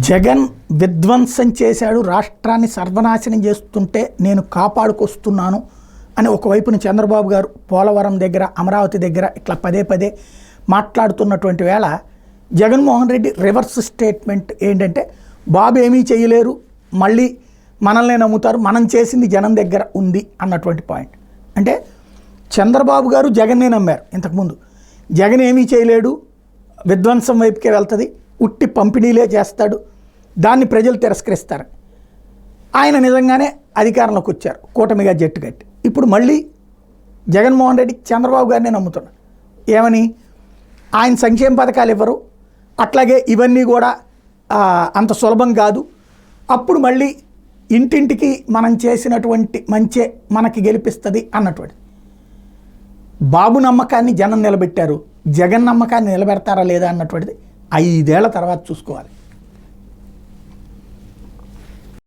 జగన్ విధ్వంసం చేశాడు, రాష్ట్రాన్ని సర్వనాశనం చేస్తుంటే నేను కాపాడుకొస్తున్నాను అని ఒకవైపున చంద్రబాబు గారు పోలవరం దగ్గర, అమరావతి దగ్గర ఇట్లా పదే పదే మాట్లాడుతున్నటువంటి వేళ జగన్మోహన్ రెడ్డి రివర్స్ స్టేట్మెంట్ ఏంటంటే బాబు ఏమీ చేయలేరు, మళ్ళీ మనల్నే నమ్ముతారు, మనం చేసింది జనం దగ్గర ఉంది అన్నటువంటి పాయింట్. అంటే చంద్రబాబు గారు జగన్నే నమ్మారు ఇంతకుముందు. జగన్ ఏమీ చేయలేడు, విధ్వంసం వైపుకే వెళ్తుంది, ఉట్టి పంపిణీలే చేస్తాడు, దాన్ని ప్రజలు తిరస్కరిస్తారు. ఆయన నిజంగానే అధికారంలోకి వచ్చారు, కూటమిగా జట్టు కట్టి. ఇప్పుడు మళ్ళీ జగన్మోహన్ రెడ్డి చంద్రబాబు గారినే నమ్ముతున్నారు. ఏమని? ఆయన సంక్షేమ పథకాలు ఇవ్వరు, అట్లాగే ఇవన్నీ కూడా అంత సులభం కాదు, అప్పుడు మళ్ళీ ఇంటింటికి మనం చేసినటువంటి మంచే మనకి గెలిపిస్తుంది అన్నటువంటి. బాబు నమ్మకాన్ని జనం నిలబెట్టారు, జగన్ నమ్మకాన్ని నిలబెడతారా లేదా అన్నటువంటిది 5 ఏళ్ల తర్వాత చూసుకోవాలి.